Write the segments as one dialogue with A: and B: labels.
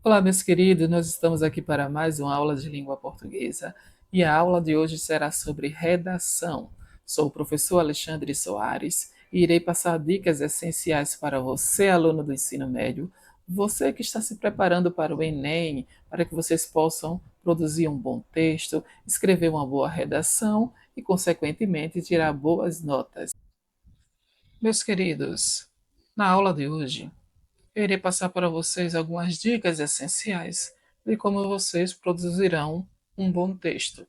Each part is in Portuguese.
A: Olá, meus queridos, nós estamos aqui para mais uma aula de língua portuguesa e a aula de hoje será sobre redação. Sou o professor Alexandre Soares e irei passar dicas essenciais para você, aluno do ensino médio, você que está se preparando para o Enem, para que vocês possam produzir um bom texto, escrever uma boa redação e, consequentemente, tirar boas notas. Meus queridos, na aula de hoje, eu irei passar para vocês algumas dicas essenciais de como vocês produzirão um bom texto.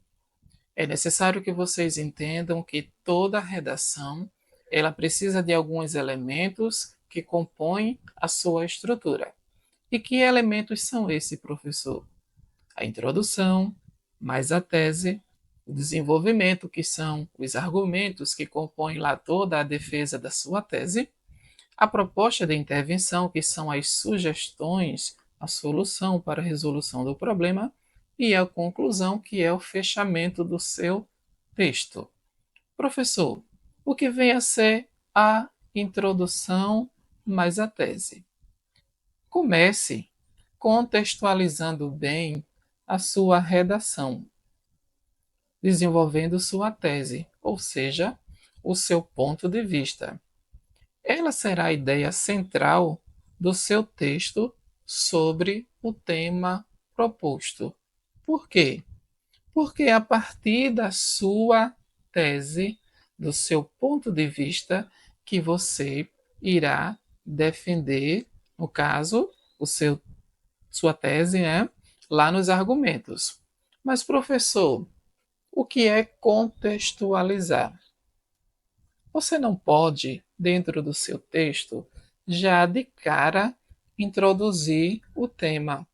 A: É necessário que vocês entendam que toda redação ela precisa de alguns elementos que compõem a sua estrutura. E que elementos são esses, professor? A introdução, mais a tese, o desenvolvimento, que são os argumentos que compõem lá toda a defesa da sua tese, a proposta de intervenção, que são as sugestões, a solução para a resolução do problema, e a conclusão, que é o fechamento do seu texto. Professor, o que vem a ser a introdução mais a tese? Comece contextualizando bem a sua redação, desenvolvendo sua tese, ou seja, o seu ponto de vista. Ela será a ideia central do seu texto sobre o tema proposto. Por quê? Porque é a partir da sua tese, do seu ponto de vista, que você irá defender, no caso, sua tese, né, lá nos argumentos. Mas, professor, o que é contextualizar? Você não pode, dentro do seu texto, já de cara introduzir o tema.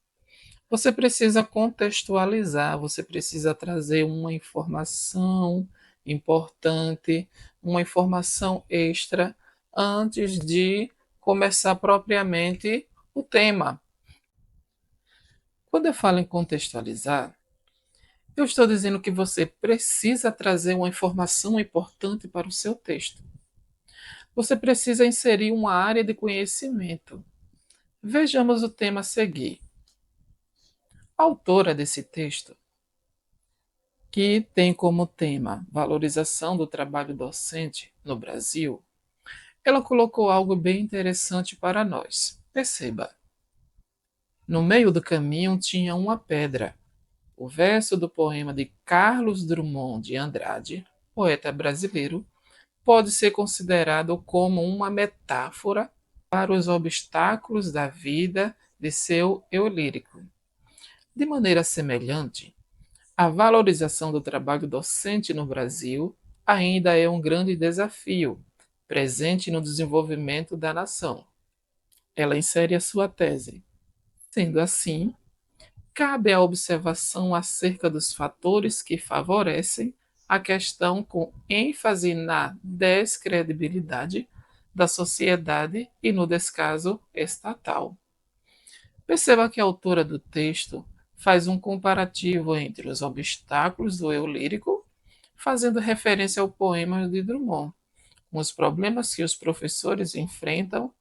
A: Você precisa contextualizar, você precisa trazer uma informação importante, uma informação extra, antes de começar propriamente o tema. Quando eu falo em contextualizar, eu estou dizendo que você precisa trazer uma informação importante para o seu texto. Você precisa inserir uma área de conhecimento. Vejamos o tema a seguir. A autora desse texto, que tem como tema valorização do trabalho docente no Brasil, ela colocou algo bem interessante para nós. Perceba, no meio do caminho tinha uma pedra. O verso do poema de Carlos Drummond de Andrade, poeta brasileiro, pode ser considerado como uma metáfora para os obstáculos da vida de seu eu lírico. De maneira semelhante, a valorização do trabalho docente no Brasil ainda é um grande desafio, presente no desenvolvimento da nação. Ela insere a sua tese. Sendo assim, cabe a observação acerca dos fatores que favorecem a questão com ênfase na descredibilidade da sociedade e no descaso estatal. Perceba que a autora do texto faz um comparativo entre os obstáculos do eu lírico, fazendo referência ao poema de Drummond, com os problemas que os professores enfrentam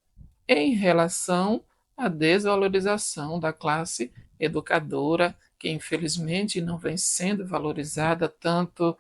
A: em relação à desvalorização da classe educadora, que infelizmente não vem sendo valorizada tanto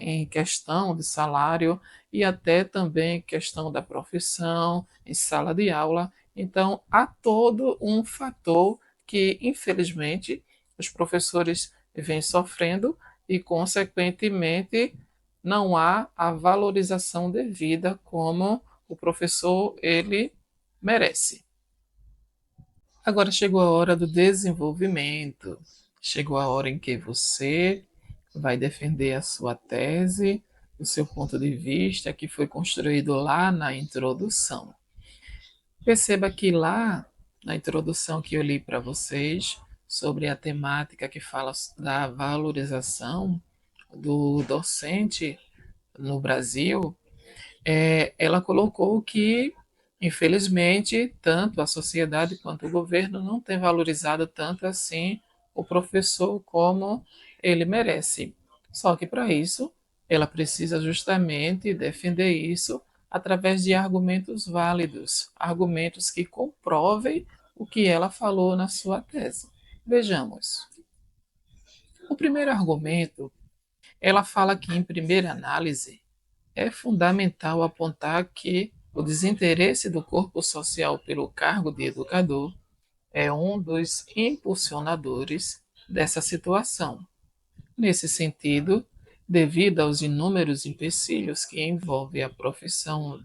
A: em questão de salário e até também em questão da profissão, em sala de aula. Então, há todo um fator que, infelizmente, os professores vêm sofrendo e, consequentemente, não há a valorização devida como o professor ele merece. Agora chegou a hora do desenvolvimento. Chegou a hora em que você vai defender a sua tese, o seu ponto de vista que foi construído lá na introdução. Perceba que lá na introdução que eu li para vocês sobre a temática que fala da valorização do docente no Brasil, ela colocou que, infelizmente, tanto a sociedade quanto o governo não têm valorizado tanto assim o professor como ele merece. Só que para isso, ela precisa justamente defender isso através de argumentos válidos, argumentos que comprovem o que ela falou na sua tese. Vejamos. O primeiro argumento, ela fala que, em primeira análise, é fundamental apontar que o desinteresse do corpo social pelo cargo de educador é um dos impulsionadores dessa situação. Nesse sentido, devido aos inúmeros empecilhos que envolvem a profissão,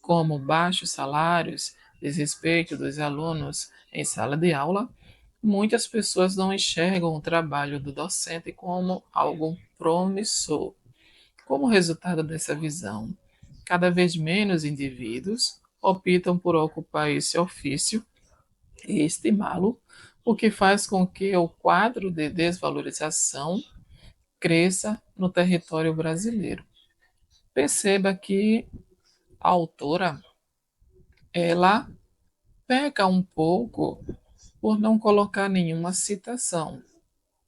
A: como baixos salários, desrespeito dos alunos em sala de aula, muitas pessoas não enxergam o trabalho do docente como algo promissor. Como resultado dessa visão, cada vez menos indivíduos optam por ocupar esse ofício e estimá-lo, o que faz com que o quadro de desvalorização cresça no território brasileiro. Perceba que a autora, ela peca um pouco por não colocar nenhuma citação.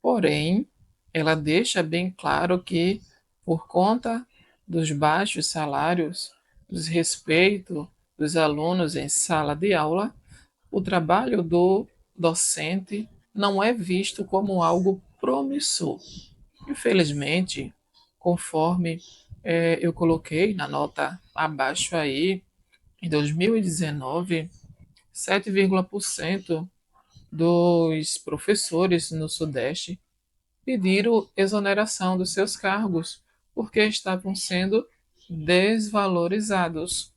A: Porém, ela deixa bem claro que, por conta dos baixos salários, desrespeito dos alunos em sala de aula, o trabalho do docente não é visto como algo promissor. Infelizmente, conforme eu coloquei na nota abaixo aí, em 2019, 7,% dos professores no Sudeste pediram exoneração dos seus cargos porque estavam sendo desvalorizados,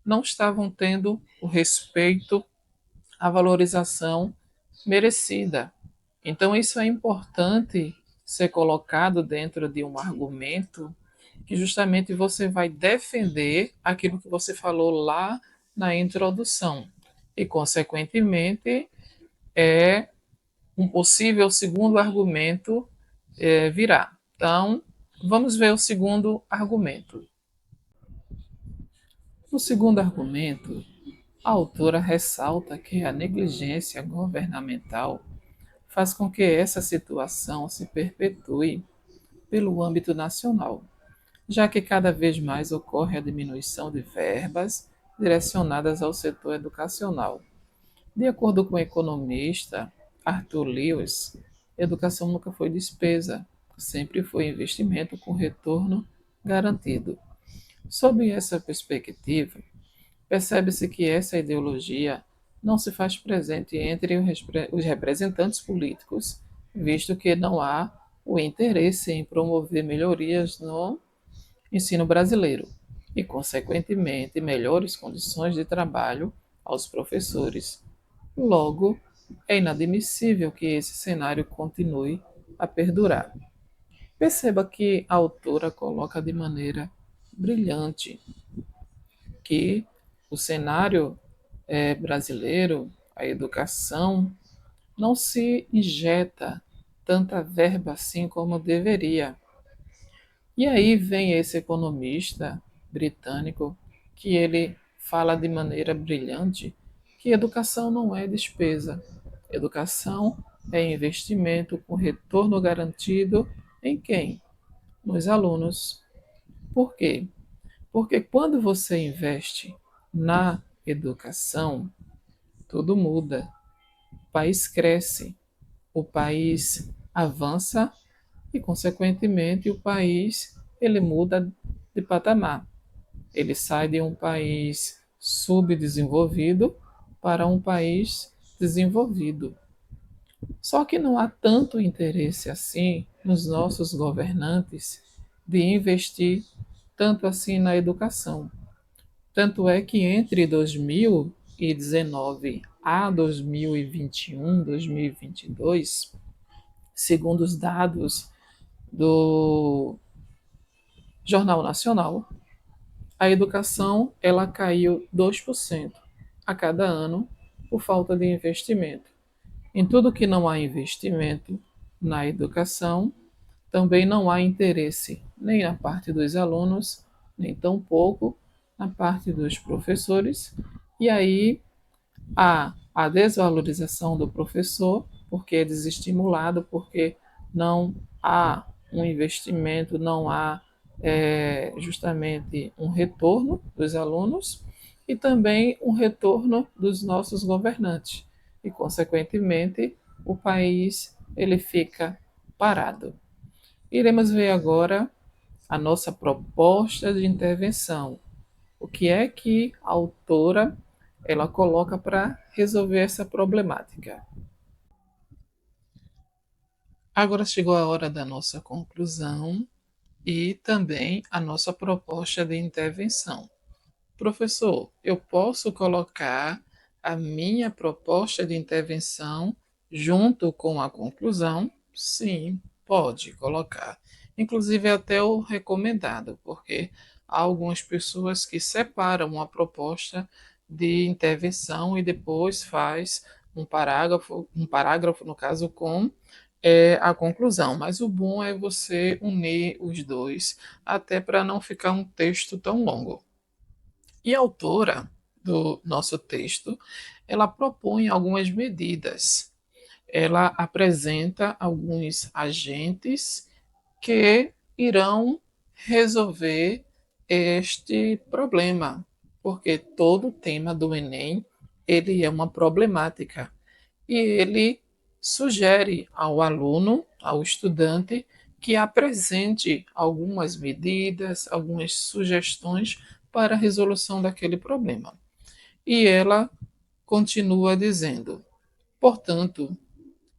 A: não estavam tendo o respeito, a valorização merecida. Então, isso é importante ser colocado dentro de um argumento que justamente você vai defender aquilo que você falou lá na introdução. E, consequentemente, é um possível segundo argumento virá. Então, vamos ver o segundo argumento. No segundo argumento, a autora ressalta que a negligência governamental faz com que essa situação se perpetue pelo âmbito nacional, já que cada vez mais ocorre a diminuição de verbas direcionadas ao setor educacional. De acordo com o economista Arthur Lewis, educação nunca foi despesa, sempre foi investimento com retorno garantido. Sob essa perspectiva, percebe-se que essa ideologia não se faz presente entre os representantes políticos, visto que não há o interesse em promover melhorias no ensino brasileiro e, consequentemente, melhores condições de trabalho aos professores. Logo, é inadmissível que esse cenário continue a perdurar. Perceba que a autora coloca de maneira brilhante que o cenário brasileiro, a educação, não se injeta tanta verba assim como deveria. E aí vem esse economista britânico que ele fala de maneira brilhante que educação não é despesa. Educação é investimento com retorno garantido em quem? Nos alunos. Por quê? Porque quando você investe na educação, tudo muda. O país cresce, o país avança e, consequentemente, o país ele muda de patamar. Ele sai de um país subdesenvolvido para um país desenvolvido. Só que não há tanto interesse assim nos nossos governantes de investir tanto assim na educação. Tanto é que entre 2019 a 2021, 2022, segundo os dados do Jornal Nacional, a educação ela caiu 2% a cada ano por falta de investimento. Em tudo que não há investimento na educação, também não há interesse nem na parte dos alunos, nem tampouco na parte dos professores. E aí há a desvalorização do professor, porque é desestimulado, porque não há um investimento, não há justamente um retorno dos alunos e também um retorno dos nossos governantes. e, consequentemente, o país ele fica parado. Iremos ver agora a nossa proposta de intervenção. O que é que a autora ela coloca para resolver essa problemática? Agora chegou a hora da nossa conclusão e também a nossa proposta de intervenção. Professor, eu posso colocar a minha proposta de intervenção junto com a conclusão? Sim, pode colocar. Inclusive é até o recomendado, porque há algumas pessoas que separam a proposta de intervenção e depois faz um parágrafo no caso com a conclusão. Mas o bom é você unir os dois, até para não ficar um texto tão longo. E a autora do nosso texto, ela propõe algumas medidas. Ela apresenta alguns agentes que irão resolver este problema, porque todo tema do Enem, ele é uma problemática e ele sugere ao aluno, ao estudante, que apresente algumas medidas, algumas sugestões para a resolução daquele problema. E ela continua dizendo: portanto,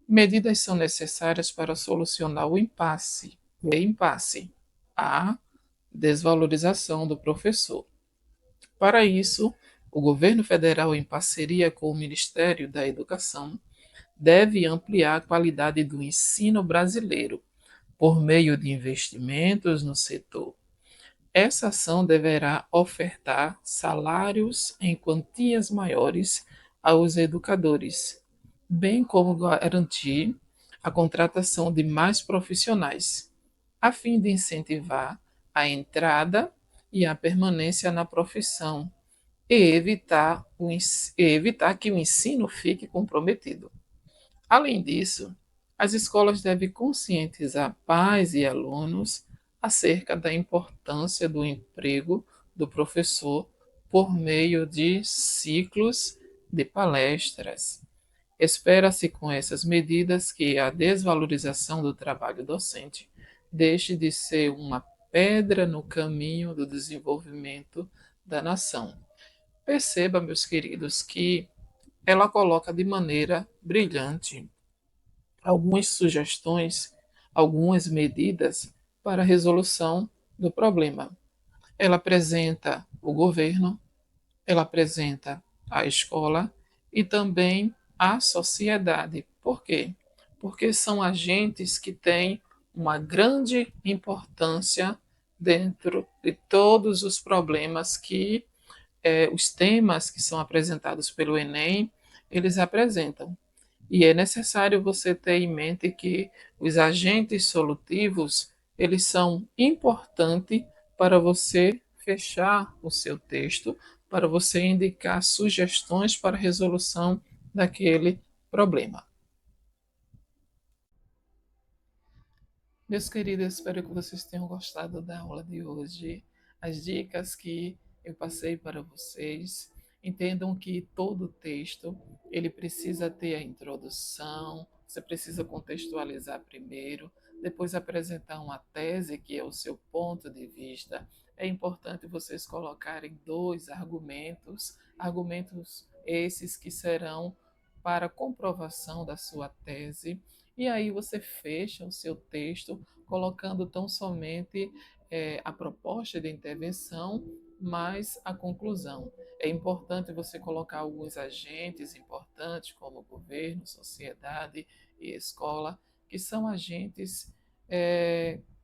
A: medidas são necessárias para solucionar o impasse. O impasse, a desvalorização do professor. Para isso, o governo federal, em parceria com o Ministério da Educação, deve ampliar a qualidade do ensino brasileiro por meio de investimentos no setor. Essa ação deverá ofertar salários em quantias maiores aos educadores, bem como garantir a contratação de mais profissionais, a fim de incentivar a entrada e a permanência na profissão e evitar que o ensino fique comprometido. Além disso, as escolas devem conscientizar pais e alunos acerca da importância do emprego do professor por meio de ciclos de palestras. Espera-se com essas medidas que a desvalorização do trabalho docente deixe de ser uma pedra no caminho do desenvolvimento da nação. Perceba, meus queridos, que ela coloca de maneira brilhante algumas sugestões, algumas medidas para a resolução do problema. Ela apresenta o governo, ela apresenta a escola e também a sociedade. Por quê? Porque são agentes que têm uma grande importância dentro de todos os problemas que os temas que são apresentados pelo Enem, eles apresentam. E é necessário você ter em mente que os agentes solutivos, eles são importantes para você fechar o seu texto, para você indicar sugestões para a resolução daquele problema. Meus queridos, espero que vocês tenham gostado da aula de hoje. As dicas que eu passei para vocês. Entendam que todo texto ele precisa ter a introdução, você precisa contextualizar primeiro, depois apresentar uma tese, que é o seu ponto de vista. É importante vocês colocarem dois argumentos, argumentos esses que serão para comprovação da sua tese, e aí você fecha o seu texto colocando tão somente a proposta de intervenção, mais a conclusão. É importante você colocar alguns agentes importantes, como governo, sociedade e escola, que são agentes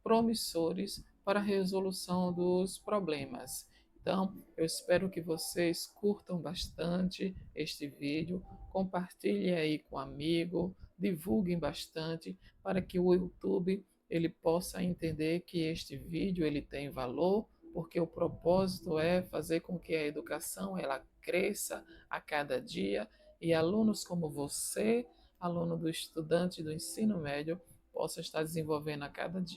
A: promissores para a resolução dos problemas. Então, eu espero que vocês curtam bastante este vídeo, compartilhem aí com um amigo, divulguem bastante para que o YouTube ele possa entender que este vídeo ele tem valor, porque o propósito é fazer com que a educação ela cresça a cada dia e alunos como você, aluno do estudante do ensino médio, possa estar desenvolvendo a cada dia.